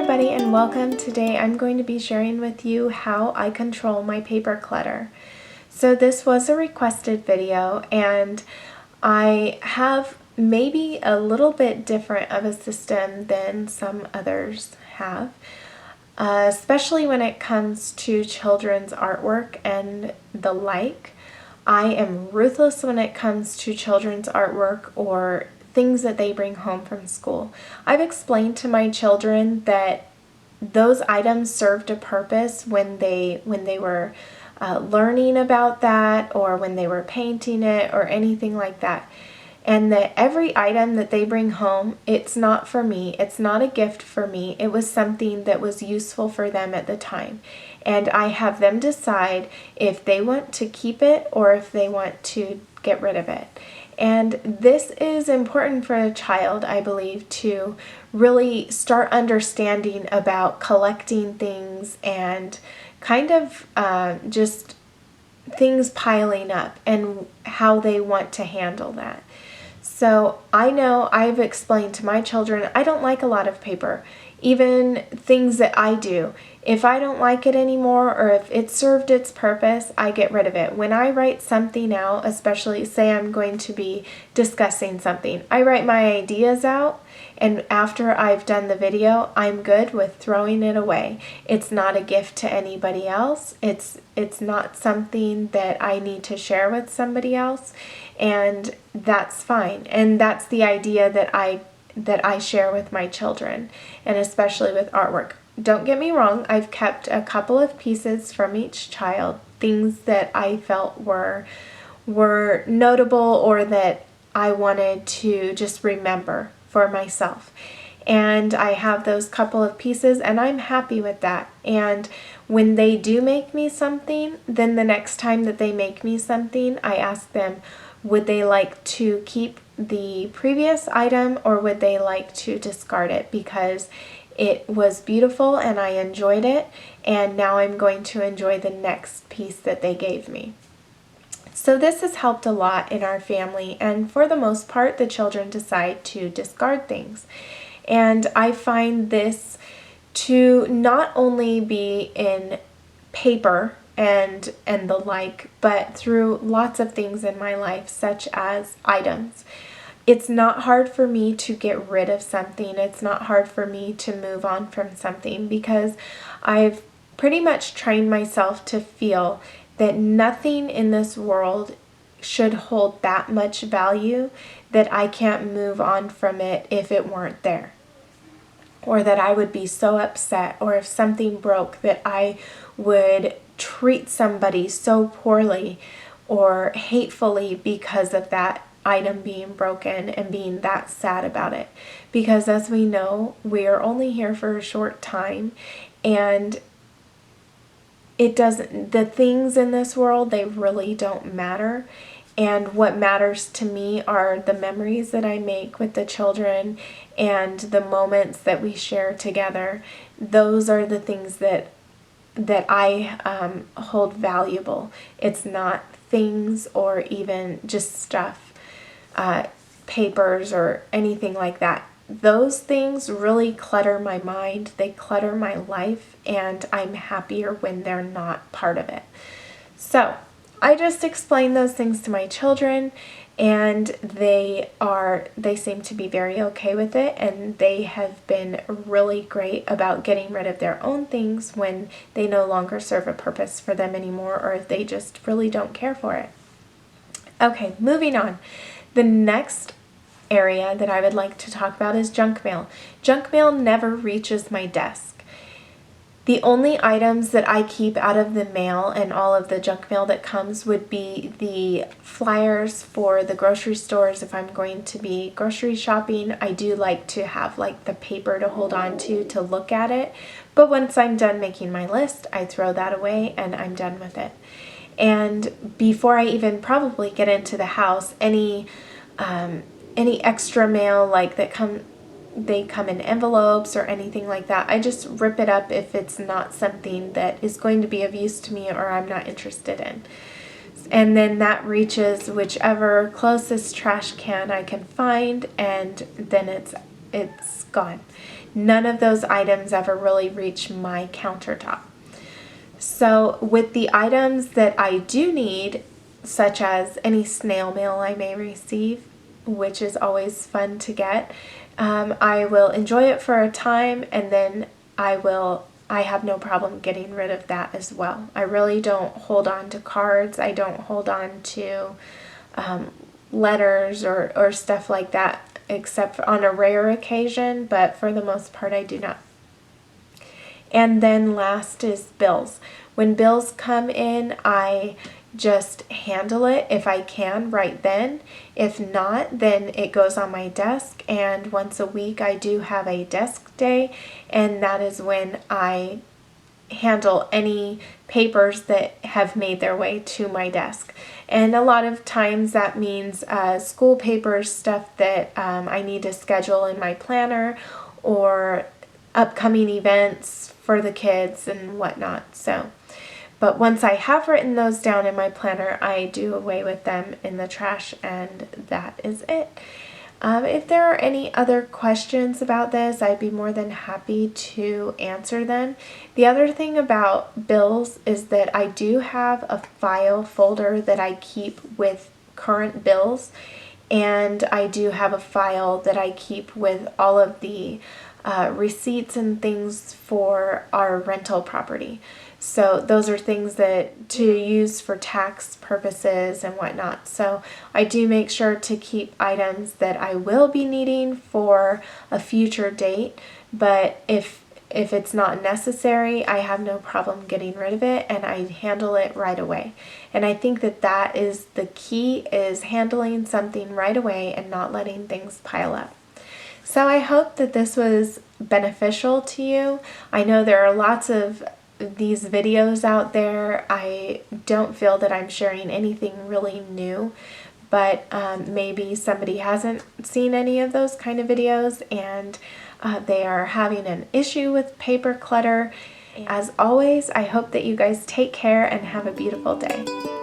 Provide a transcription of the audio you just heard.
everybody and welcome. Today I'm going to be sharing with you how I control my paper clutter. So this was a requested video and I have maybe a little bit different of a system than some others have, especially when it comes to children's artwork and the like. I am ruthless when it comes to children's artwork or things that they bring home from school. I've explained to my children that those items served a purpose when they were learning about that or when they were painting it or anything like that. And that every item that they bring home, it's not for me, it's not a gift for me, it was something that was useful for them at the time. And I have them decide if they want to keep it or if they want to get rid of it. And this is important for a child, I believe, to really start understanding about collecting things and kind of just things piling up and how they want to handle that. So I know I've explained to my children I don't like a lot of paper, even things that I do. If I don't like it anymore or if it served its purpose, I get rid of it. When I write something out, especially say I'm going to be discussing something, I write my ideas out, and after I've done the video, I'm good with throwing it away. It's not a gift to anybody else. It's not something that I need to share with somebody else, and that's fine. And that's the idea that I share with my children, and especially with artwork. Don't get me wrong, I've kept a couple of pieces from each child, things that I felt were notable or that I wanted to just remember for myself. And I have those couple of pieces and I'm happy with that. And when they do make me something, then the next time that they make me something, I ask them, would they like to keep the previous item or would they like to discard it because it was beautiful and I enjoyed it, and now I'm going to enjoy the next piece that they gave me. So this has helped a lot in our family, and for the most part the children decide to discard things. And I find this to not only be in paper and the like, but through lots of things in my life, such as items. It's not hard for me to get rid of something. It's not hard for me to move on from something because I've pretty much trained myself to feel that nothing in this world should hold that much value that I can't move on from it if it weren't there. Or that I would be so upset, or if something broke that I would treat somebody so poorly or hatefully because of that item being broken and being that sad about it. Because as we know, we are only here for a short time, and the things in this world, they really don't matter. And what matters to me are the memories that I make with the children and the moments that we share together. Those are the things that I hold valuable. It's not things or even just stuff, papers or anything like that. Those things really clutter my mind, they clutter my life, and I'm happier when they're not part of it. So I just explained those things to my children, and they seem to be very okay with it, and they have been really great about getting rid of their own things when they no longer serve a purpose for them anymore, or if they just really don't care for it. Okay, moving on. The next area that I would like to talk about is junk mail. Junk mail never reaches my desk. The only items that I keep out of the mail and all of the junk mail that comes would be the flyers for the grocery stores. If I'm going to be grocery shopping, I do like to have like the paper to hold on to look at it. But once I'm done making my list, I throw that away and I'm done with it. And before I even probably get into the house, any extra mail like that they come in envelopes or anything like that, I just rip it up if it's not something that is going to be of use to me or I'm not interested in. And then that reaches whichever closest trash can I can find, and then it's gone. None of those items ever really reach my countertop. So with the items that I do need, such as any snail mail I may receive, which is always fun to get, I will enjoy it for a time, and then I have no problem getting rid of that as well. I really don't hold on to cards. I don't hold on to letters or stuff like that, except on a rare occasion, but for the most part I do not. And then last is bills. When bills come in, I just handle it if I can right then. If not, then it goes on my desk, and once a week I do have a desk day, and that is when I handle any papers that have made their way to my desk. And a lot of times that means school papers, stuff that I need to schedule in my planner, or upcoming events for the kids and whatnot. So, but once I have written those down in my planner, I do away with them in the trash, and that is it. If there are any other questions about this, I'd be more than happy to answer them. The other thing about bills is that I do have a file folder that I keep with current bills, and I do have a file that I keep with all of the receipts and things for our rental property. So those are things that to use for tax purposes and whatnot. So I do make sure to keep items that I will be needing for a future date, but if it's not necessary, I have no problem getting rid of it, and I handle it right away. And I think that that is the key, is handling something right away and not letting things pile up. So I hope that this was beneficial to you. I know there are lots of these videos out there. I don't feel that I'm sharing anything really new, but maybe somebody hasn't seen any of those kind of videos, and they are having an issue with paper clutter. As always, I hope that you guys take care and have a beautiful day.